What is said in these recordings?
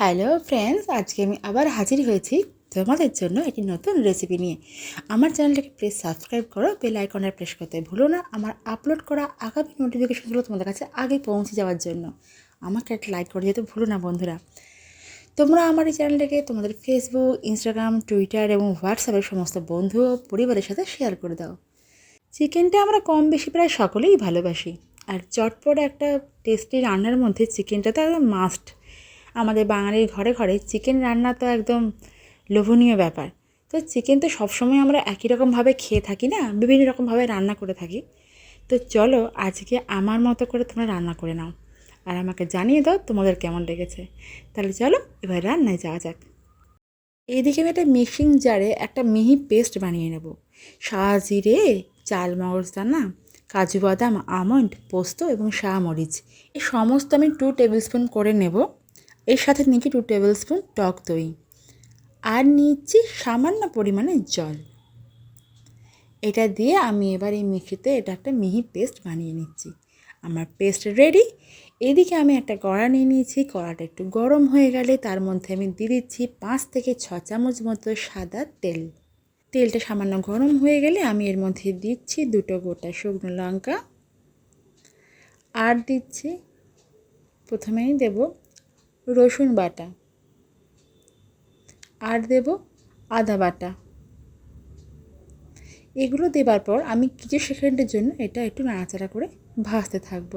Hello friends, আজকে আমি আবার হাজির হয়েছি তোমাদের জন্য একটি নতুন রেসিপি নিয়ে। আমার চ্যানেলটাকে প্লিজ সাবস্ক্রাইব করো, বেল আইকনটা প্রেস করতে ভুলো না আমার আপলোড করা আগামী নোটিফিকেশনগুলো তোমাদের কাছে আগে পৌঁছে যাওয়ার জন্য। আমাকে একটা লাইক করে যেতে ভুলো না বন্ধুরা। তোমরা আমার এই চ্যানেলটাকে তোমাদের ফেসবুক, ইনস্টাগ্রাম, টুইটার এবং হোয়াটসঅ্যাপের সমস্ত বন্ধু ও পরিবারের সাথে শেয়ার করে দাও। চিকেনটা আমরা কম বেশি প্রায় সকলেই ভালোবাসি, আর চটপট একটা টেস্টি রান্নার মধ্যে চিকেনটা তো একদম মাস্ট। আমাদের বাঙালির ঘরে ঘরে চিকেন রান্না তো একদম লোভনীয় ব্যাপার। তো চিকেন তো সবসময় আমরা একই রকমভাবে খেয়ে থাকি না, বিভিন্ন রকমভাবে রান্না করে থাকি। তো চলো আজকে আমার মতো করে তোমরা রান্না করে নাও আর আমাকে জানিয়ে দাও তোমাদের কেমন লেগেছে। তাহলে চলো এবার রান্নায় যাওয়া যাক। এইদিকে আমি একটা মিক্সিং জারে একটা মিহি পেস্ট বানিয়ে নেব। জিরে, চাল মগজদানা, কাজু বাদাম, আমন্ড, পোস্ত এবং মরিচ এই সমস্ত আমি 2 টেবিল স্পুন করে নেব। এর সাথে নিচ্ছি 2 টেবিল স্পুন টক দই আর নিচ্ছি সামান্য পরিমাণে জল। এটা দিয়ে আমি এবার এই মিক্সিতে এটা একটা মিহি পেস্ট বানিয়ে নিচ্ছি। আমার পেস্ট রেডি। এদিকে আমি একটা কড়া নিয়ে নিয়েছি। কড়াটা একটু গরম হয়ে গেলে তার মধ্যে আমি দিয়ে দিচ্ছি 5 থেকে 6 চামচ মতো সাদা তেল। তেলটা সামান্য গরম হয়ে গেলে আমি এর মধ্যে দিচ্ছি 2টো গোটা শুকনো লঙ্কা, আর দিচ্ছি প্রথমেই দেব রসুন বাটা, আর দেব আদা বাটা। এগুলো দেবার পর আমি কিছু সেকেন্ডের জন্য এটা একটু নাড়াচাড়া করে ভাজতে থাকব।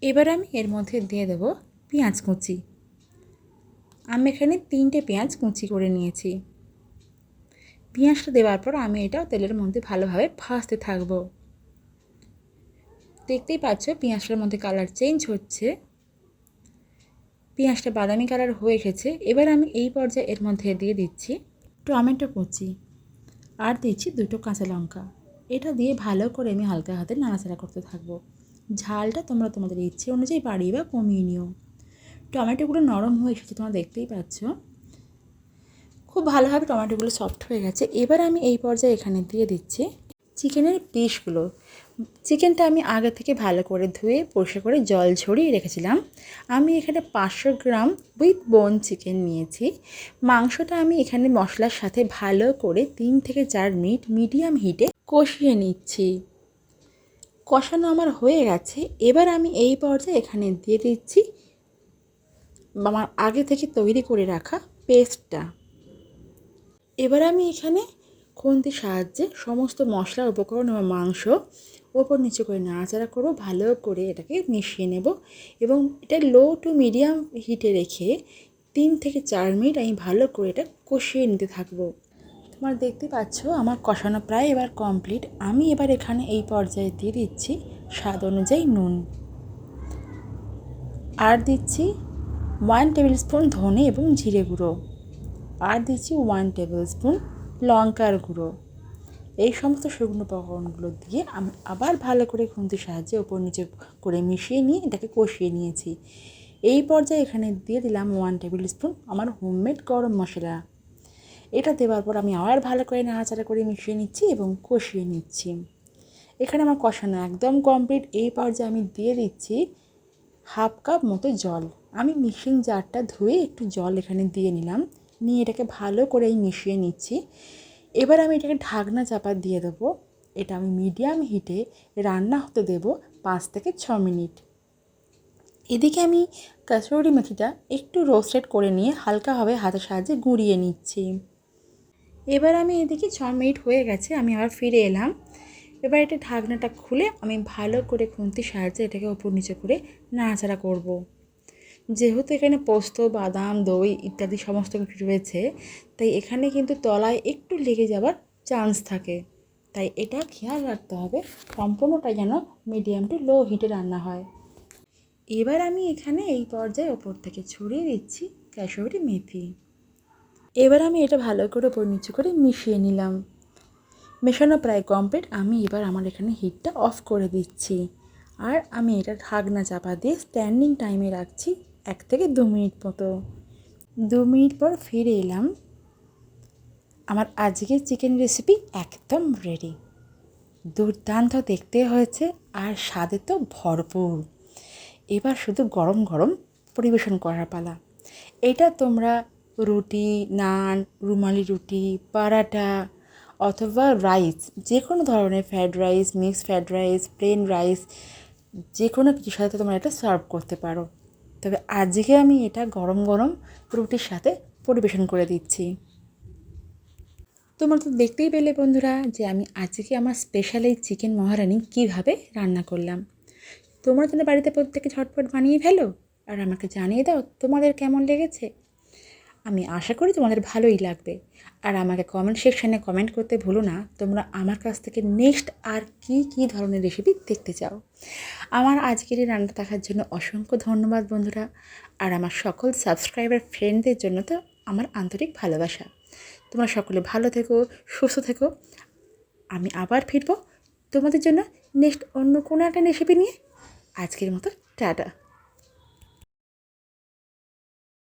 এবার আমি এর মধ্যে দিয়ে দেব পেঁয়াজ কুচি। আমি এখানে 3টে পেঁয়াজ কুচি করে নিয়েছি। পেঁয়াজটা দেওয়ার পর আমি এটা তেলের মধ্যে ভালোভাবে ভাজতে থাকব। দেখতেই পাচ্ছ পেঁয়াজটার মধ্যে কালার চেঞ্জ হচ্ছে, পেঁয়াজটা বাদামি কালার হয়ে গেছে। এবার আমি এই পর্যায়ে এর মধ্যে দিয়ে দিচ্ছি টমেটো কুচি, আর দিচ্ছি 2টো কাঁচা লঙ্কা। এটা দিয়ে ভালো করে আমি হালকা হাতে নাড়াচাড়া করতে থাকবো। ঝালটা তোমরা তোমাদের ইচ্ছে অনুযায়ী বাড়িয়ে বা কমিয়ে নিও। টমেটোগুলো নরম হয়ে এসেছে, তোমরা দেখতেই পাচ্ছ খুব ভালোভাবে টমেটোগুলো সফট হয়ে গেছে। এবার আমি এই পর্যায়ে এখানে দিয়ে দিচ্ছি চিকেনের পিসগুলো। চিকেনটা আমি আগে থেকে ভালো করে ধুয়ে পরিষ্কার করে জল ঝরিয়ে রেখেছিলাম। আমি এখানে 500 গ্রাম উইথ বোন চিকেন নিয়েছি। মাংসটা আমি এখানে মশলার সাথে ভালো করে 3 থেকে 4 মিনিট মিডিয়াম হিটে কষিয়ে নিচ্ছি। কষানো আমার হয়ে গেছে। এবার আমি এই পর্যায়ে এখানে দিয়ে দিচ্ছি আমার আগে থেকে তৈরি করে রাখা পেস্টটা। এবার আমি এখানে খুন্তির সাহায্যে সমস্ত মশলা, উপকরণ এবং মাংস ওপর নিচে করে নাড়াচাড়া করব, ভালো করে এটাকে মিশিয়ে নেব এবং এটা লো টু মিডিয়াম হিটে রেখে 3 থেকে 4 মিনিট আমি ভালো করে এটা কষিয়ে নিতে থাকবো। তোমরা দেখতে পাচ্ছ আমার কষানো প্রায় এবার কমপ্লিট। আমি এবার এখানে এই পর্যায়ে দিয়ে দিচ্ছি স্বাদ অনুযায়ী নুন, আর দিচ্ছি 1 টেবিল স্পুন ধনে এবং জিরে গুঁড়ো, আর দিচ্ছি 1 টেবিল স্পুন লঙ্কার গুঁড়ো। এই সমস্ত শুকনো উপকরণগুলো দিয়ে আমি আবার ভালো করে খুন্তির সাহায্যে ওপর নিচে করে মিশিয়ে নিয়ে এটাকে কষিয়ে নিয়েছি। এই পর্যায়ে এখানে দিয়ে দিলাম 1 টেবিল স্পুন আমার হোমমেড গরম মশলা। এটা দেওয়ার পর আমি আবার ভালো করে নাড়াচাড়া করে মিশিয়ে নিচ্ছি এবং কষিয়ে নিচ্ছি। এখানে আমার কষানো একদম কমপ্লিট। এই পর্যায়ে আমি দিয়ে দিচ্ছি 1/2 কাপ মতো জল। আমি মিক্সিং জারটা ধুয়ে একটু জল এখানে দিয়ে নিলাম, নিয়ে এটাকে ভালো করে মিশিয়ে নিচ্ছি। এবার আমি এটাকে ঢাকনা চাপা দিয়ে দেবো। এটা আমি মিডিয়াম হিটে রান্না হতে দেব 5 থেকে 6 মিনিট। এদিকে আমি কাসুরি মেথিটা একটু রোস্টেড করে নিয়ে হালকাভাবে হাতের সাহায্যে গুঁড়িয়ে নিচ্ছি। এবার আমি এদিকে 6 মিনিট হয়ে গেছে, আমি আবার ফিরে এলাম। এবার এটা ঢাকনাটা খুলে আমি ভালো করে খুন্তির সাহায্যে এটাকে ওপর নিচে করে নাড়াচাড়া করব। যেহেতু এখানে পোস্ত, বাদাম, দই ইত্যাদি সমস্ত কিছু রয়েছে, তাই এখানে কিন্তু তলায় একটু লেগে যাওয়ার চান্স থাকে। তাই এটা খেয়াল রাখতে হবে সম্পূর্ণটা যেন মিডিয়াম টু লো হিটে রান্না হয়। এবার আমি এখানে এই পর্যায়ে ওপর থেকে ছড়িয়ে দিচ্ছি কাসুরি মেথি। এবার আমি এটা ভালো করে ওপর নিচে করে মিশিয়ে নিলাম। মেশানো প্রায় কমপ্লিট। আমি এবার আমার এখানে হিটটা অফ করে দিচ্ছি, আর আমি এটা ঢাকনা চাপা দিয়ে স্ট্যান্ডিং টাইমে রাখছি 1 থেকে 2 মিনিট মতো। 2 মিনিট পর ফিরে এলাম। আমার আজকের চিকেন রেসিপি একদম রেডি। দুর্দান্ত দেখতে হয়েছে আর স্বাদে তো ভরপুর। এবার শুধু গরম গরম পরিবেশন করার পালা। এটা তোমরা রুটি, নান, রুমালি রুটি, পরাটা অথবা রাইস, যে কোনো ধরনের fried rice, mixed fried rice, plain rice, যে কোনো কিছুর সাথে তোমরা এটা সার্ভ করতে পারো। তবে আজকে আমি এটা গরম গরম রুটির সাথে পরিবেশন করে দিচ্ছি। তোমরা তো দেখতেই পেলে বন্ধুরা যে আমি আজকে আমার স্পেশাল এই চিকেন মহারানি কীভাবে রান্না করলাম। তোমরা তাহলে বাড়িতে প্রত্যেকে ঝটপট বানিয়ে ফেলো আর আমাকে জানিয়ে দাও তোমাদের কেমন লেগেছে। আমি আশা করি তোমাদের ভালোই লাগবে। আর আমাকে কমেন্ট সেকশানে কমেন্ট করতে ভুলো না তোমরা আমার কাছ থেকে নেক্সট আর কী ধরনের রেসিপি দেখতে চাও। আমার আজকের এই রান্না দেখার জন্য অসংখ্য ধন্যবাদ বন্ধুরা। আর আমার সকল সাবস্ক্রাইবার ফ্রেন্ডদের জন্য তো আমার আন্তরিক ভালোবাসা। তোমরা সকলে ভালো থেকো, সুস্থ থেকো। আমি আবার ফিরবো তোমাদের জন্য নেক্সট অন্য কোনো একটা রেসিপি নিয়ে। আজকের মতো টাটা।